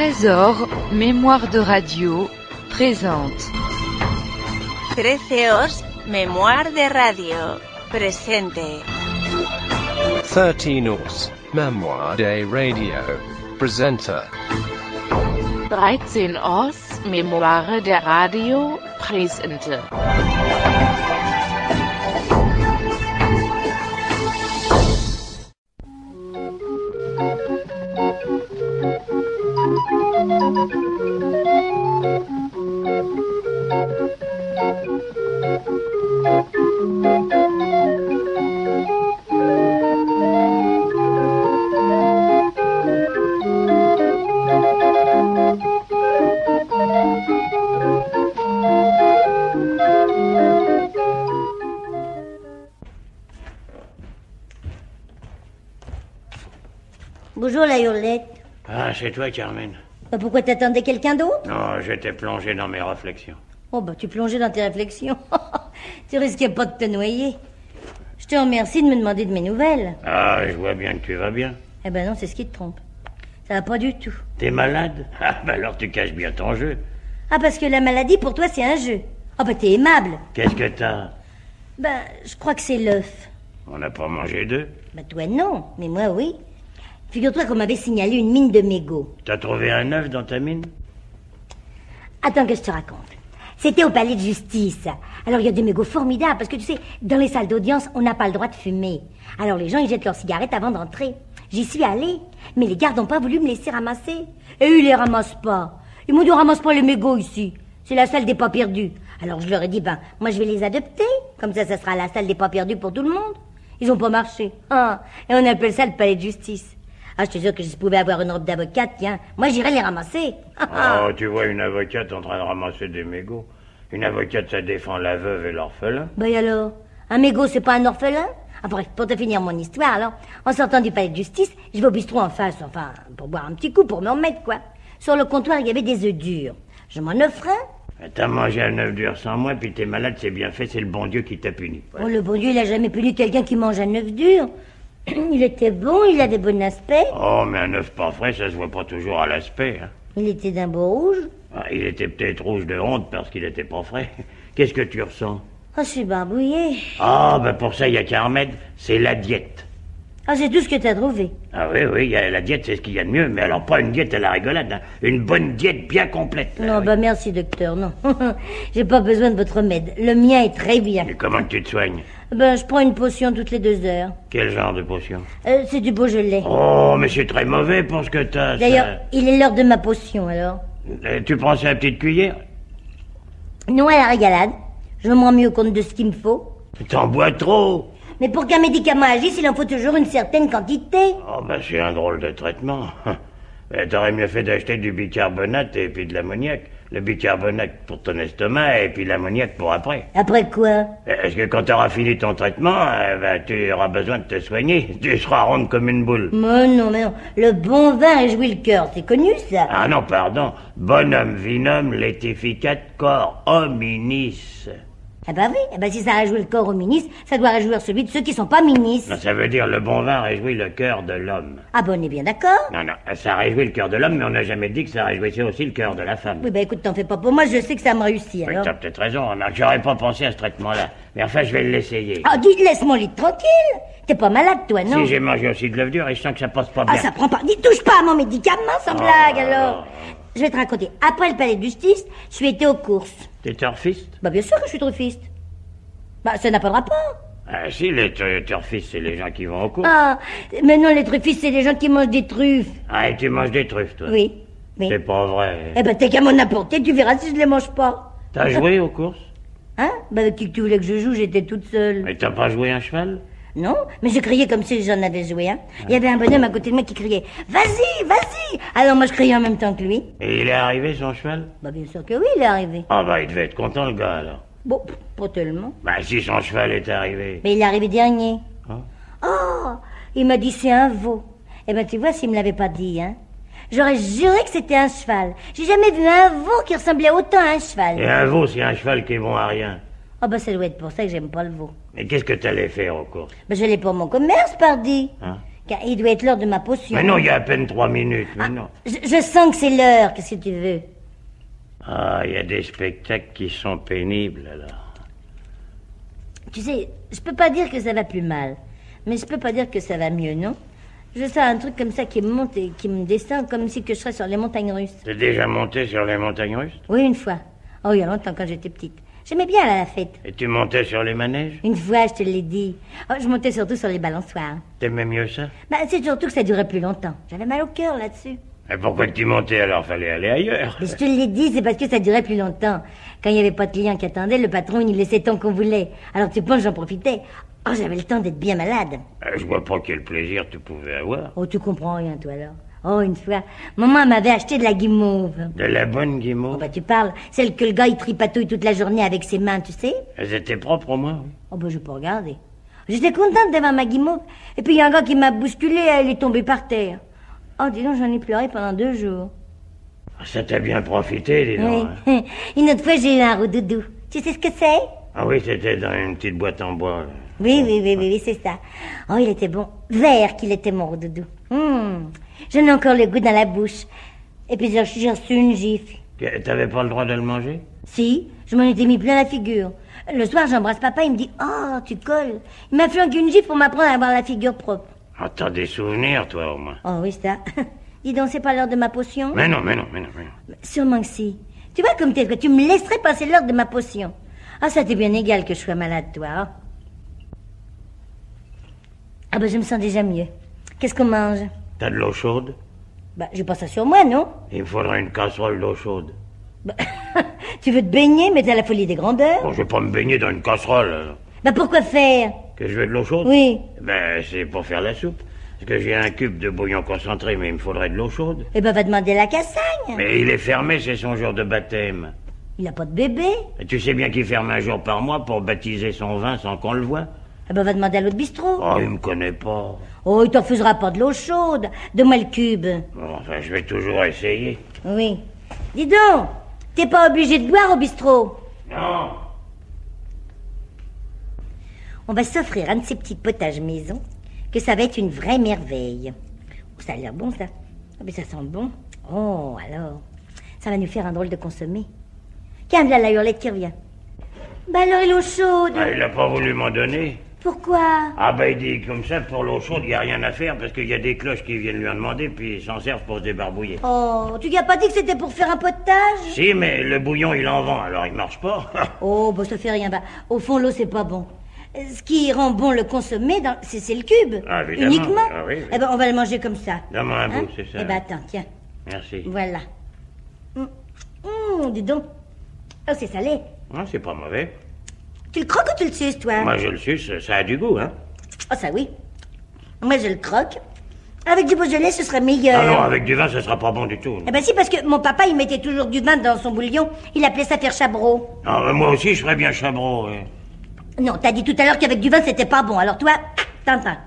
Trésor, mémoire de radio, présente. 13 mémoire de radio, presente. 13 mémoire de radio, presenta. 13 mémoire de radio, presente. Bonjour la hurlette. Ah, c'est toi, Carmen. Bah, pourquoi t'attendais quelqu'un d'autre? Non, j'étais plongé dans mes réflexions. Oh bah tu plongeais dans tes réflexions. Tu risquais pas de te noyer. Je te remercie de me demander de mes nouvelles. Ah, je vois bien que tu vas bien. Eh ben non, c'est ce qui te trompe. Ça va pas du tout. T'es malade? Ah, bah alors tu caches bien ton jeu. Ah, parce que la maladie pour toi c'est un jeu. Ah bah t'es aimable. Qu'est-ce que t'as? Ben, je crois que c'est l'œuf. On n'a pas mangé deux? Bah toi non, mais moi oui. Figure-toi qu'on m'avait signalé une mine de mégots. T'as trouvé un œuf dans ta mine? Attends que je te raconte. C'était au palais de justice. Alors il y a des mégots formidables, parce que tu sais, dans les salles d'audience, on n'a pas le droit de fumer. Alors les gens, ils jettent leurs cigarettes avant d'entrer. J'y suis allée, mais les gardes n'ont pas voulu me laisser ramasser. Et eux, ils les ramassent pas. Ils m'ont dit, on ramasse pas les mégots ici. C'est la salle des pas perdus. Alors je leur ai dit, ben, moi je vais les adopter. Comme ça sera la salle des pas perdus pour tout le monde. Ils ont pas marché. Ah, et on appelle ça le palais de justice. Ah, je te jure que si je pouvais avoir une robe d'avocate, tiens, moi j'irais les ramasser. Oh, tu vois une avocate en train de ramasser des mégots. Une avocate, ça défend la veuve et l'orphelin. Ben et alors? Un mégot, c'est pas un orphelin? Ah, bref, pour te finir mon histoire, alors, en sortant du palais de justice, je vais au bistrot en face, enfin, pour boire un petit coup, pour me remettre, quoi. Sur le comptoir, il y avait des œufs durs. Je m'en offre un. T'as mangé un œuf dur sans moi, puis t'es malade, c'est bien fait, c'est le bon Dieu qui t'a puni. Oh, le bon Dieu, il a jamais puni quelqu'un qui mange un œuf dur. Il était bon, il avait bon aspect. Oh, mais un œuf pas frais, ça se voit pas toujours à l'aspect, hein. Il était d'un beau rouge. Ah, il était peut-être rouge de honte parce qu'il était pas frais. Qu'est-ce que tu ressens? Oh, je suis barbouillée. Ah, ben pour ça, il y a qu'un remède, c'est la diète. Ah, c'est tout ce que t'as trouvé. Ah oui, la diète, c'est ce qu'il y a de mieux, mais alors pas une diète à la rigolade, hein. Une bonne diète bien complète. Non, oui. bah merci, docteur, non. J'ai pas besoin de votre remède. Le mien est très bien. Et comment tu te soignes? Ben, je prends une potion toutes les 2 heures. Quel genre de potion? C'est du Beaujolais. Oh, mais c'est très mauvais pour ce que t'as. D'ailleurs, ça. il est l'heure de ma potion, alors. Tu prends ça à la petite cuillère? Non, à la régalade. Je me rends mieux compte de ce qu'il me faut. T'en bois trop. Mais pour qu'un médicament agisse, il en faut toujours une certaine quantité. Oh, ben c'est un drôle de traitement. T'aurais mieux fait d'acheter du bicarbonate et puis de l'ammoniac. Le bicarbonate pour ton estomac et puis l'ammoniac pour après. Après quoi? Est-ce que quand t'auras fini ton traitement, tu auras besoin de te soigner? Tu seras ronde comme une boule. Mais non. Le bon vin réjouit le cœur, c'est connu, ça. Ah non, pardon. Bonum vinum laetificat cor hominis. Ah bah oui, eh ben si ça réjouit le corps aux ministres, ça doit réjouir celui de ceux qui sont pas ministres. Non, ça veut dire le bon vin réjouit le cœur de l'homme. Ah bon, on est bien d'accord? Non, ça réjouit le cœur de l'homme, mais on n'a jamais dit que ça réjouissait aussi le cœur de la femme. Oui, bah écoute, t'en fais pas pour moi, je sais que ça me réussit, Oui, alors. t'as peut-être raison, remarque, j'aurais pas pensé à ce traitement-là. Mais enfin, je vais l'essayer. Ah, dis, laisse mon lit tranquille. T'es pas malade, toi, non? Si j'ai mangé aussi de l'œuf dur et je sens que ça passe pas bien. Ah, ça prend pas. Dis, touche pas à mon médicament, sans blague, alors. Je vais te raconter. Après le palais de justice, je suis été aux courses. T'es turfiste? Bah, bien sûr que je suis truffiste. Bah, ça n'a pas de rapport. Ah si, les turfistes, c'est les gens qui vont aux courses. Ah, mais non, les truffistes, c'est les gens qui mangent des truffes. Ah, et tu manges des truffes, toi? Oui. C'est pas vrai. Eh ben, t'es qu'à m'en apporter, tu verras si je les mange pas. T'as joué aux courses? Hein? Bah, avec qui que tu voulais que je joue, j'étais toute seule. Mais t'as pas joué un cheval? Non, mais je criais comme si j'en avais joué, hein. Il y avait un bonhomme à côté de moi qui criait « Vas-y, vas-y !» Alors moi, je criais en même temps que lui. Et il est arrivé, son cheval? Bah, bien sûr que oui, il est arrivé. Ah bah, il devait être content, le gars, alors. Bon, pas tellement. Bah, si son cheval est arrivé. Mais il est arrivé dernier. Hein? Oh, il m'a dit c'est un veau. Eh ben, tu vois, s'il me l'avait pas dit, hein. J'aurais juré que c'était un cheval. J'ai jamais vu un veau qui ressemblait autant à un cheval. Et un veau, c'est un cheval qui est bon à rien. Oh, bah, ça doit être pour ça que j'aime pas le veau. Mais qu'est-ce que t'allais faire aux courses? Ben, je l'ai pour mon commerce, pardi. Hein? Car il doit être l'heure de ma potion. Mais non, il y a à peine 3 minutes, mais non. Je sens que c'est l'heure, qu'est-ce que tu veux? Ah, il y a des spectacles qui sont pénibles, alors. Tu sais, je peux pas dire que ça va plus mal, mais je peux pas dire que ça va mieux, non? Je sens un truc comme ça qui me monte et qui me descend, comme si que je serais sur les montagnes russes. T'es déjà monté sur les montagnes russes? Oui, une fois. Oh, il y a longtemps, quand j'étais petite. J'aimais bien aller à la fête. Et tu montais sur les manèges? Une fois, je te l'ai dit. Oh, je montais surtout sur les balançoires. T'aimais mieux ça? Bah, c'est surtout que ça durait plus longtemps. J'avais mal au cœur là-dessus. Et pourquoi tu montais alors? Fallait aller ailleurs. Mais je te l'ai dit, c'est parce que ça durait plus longtemps. Quand il n'y avait pas de clients qui attendaient, le patron, il nous laissait tant qu'on voulait. Alors tu penses, j'en profitais. Oh, j'avais le temps d'être bien malade. Je vois pas quel plaisir tu pouvais avoir. Oh, tu comprends rien, toi, alors. Oh, une fois, maman m'avait acheté de la guimauve. De la bonne Oh, guimauve? bah, tu parles. Celle que le gars, il tripatouille toute la journée avec ses mains, tu sais? Elles étaient propres au moins, oui. Oh, bah, je peux regarder. J'étais contente d'avoir ma guimauve. Et puis, il y a un gars qui m'a bousculé, elle est tombée par terre. Oh, dis donc, j'en ai pleuré pendant 2 jours. Ça t'a bien profité, dis donc. Oui. Hein. Une autre fois, j'ai eu un roux-doudou. Tu sais ce que c'est? Ah oui, c'était dans une petite boîte en bois. Là. Oui, c'est ça. Oh, il était bon. Vert qu'il était, mon roux-doudou. J'en ai encore le goût dans la bouche. Et puis, j'ai reçu une gifle. T'avais pas le droit de le manger? Si, je m'en étais mis plein la figure. Le soir, j'embrasse papa, il me dit « Oh, tu colles !» Il m'a flanqué une gifle pour m'apprendre à avoir la figure propre. Ah, t'as des souvenirs, toi, au moins. Oh oui, ça. Dis donc, c'est pas l'heure de ma potion? Mais non. Sûrement que si. Tu vois comme t'es, que tu me laisserais passer l'heure de ma potion. Ah, ça t'est bien égal que je sois malade, toi. Hein? Ah bah, je me sens déjà mieux. Qu'est-ce qu'on mange? T'as de l'eau chaude? Bah, j'ai pas ça sur moi, non? Il me faudrait une casserole d'eau chaude. Bah, tu veux te baigner, mais t'as la folie des grandeurs? Bon, je vais pas me baigner dans une casserole. Bah, pourquoi faire? Que je veux de l'eau chaude? Oui. Ben, c'est pour faire la soupe. Parce que j'ai un cube de bouillon concentré, mais il me faudrait de l'eau chaude. Eh ben, va demander la cassagne. Mais il est fermé, c'est son jour de baptême. Il a pas de bébé. Et tu sais bien qu'il ferme un jour par mois pour baptiser son vin sans qu'on le voie. Eh ben, va demander à l'autre bistrot. Oh, il me connaît pas. Oh, il t'en refusera pas de l'eau chaude. Donne-moi le cube. Bon, enfin, je vais toujours essayer. Oui. Dis donc, t'es pas obligé de boire au bistrot. Non. On va s'offrir un de ces petits potages maison, que ça va être une vraie merveille. Oh, ça a l'air bon, ça. Ah, mais ça sent bon. Oh, alors, ça va nous faire un drôle de consommé. Tiens, là, la hurlette qui revient. Bah alors, et l'eau chaude? Ah, il a pas voulu m'en donner. Pourquoi? Ah ben il dit comme ça, pour l'eau chaude, il n'y a rien à faire parce qu'il y a des cloches qui viennent lui en demander puis ils s'en servent pour se débarbouiller. Oh, tu lui as pas dit que c'était pour faire un potage? Si, mais le bouillon il en vend, alors il marche pas. Oh, bah ça fait rien. Bah, au fond, l'eau, c'est pas bon. Ce qui rend bon le consommé, c'est le cube. Ah, évidemment. Uniquement. Ah, oui. Eh ben, on va le manger comme ça. Donne-moi un bout, c'est ça. Eh ben, attends, tiens. Merci. Voilà. Dis donc. Oh, c'est salé. Ah, c'est pas mauvais. Tu le croques ou tu le suces, toi? Moi je le suce, ça a du goût, hein. Oh, ça oui. Moi, je le croque. Avec du Beaujolais, ce serait meilleur. Ah non, avec du vin, ça sera pas bon du tout. Eh ben si, parce que mon papa, il mettait toujours du vin dans son bouillon. Il appelait ça faire chabreau. Ah, mais moi aussi, je ferais bien chabreau. Non, t'as dit tout à l'heure qu'avec du vin, c'était pas bon. Alors toi, Tintin.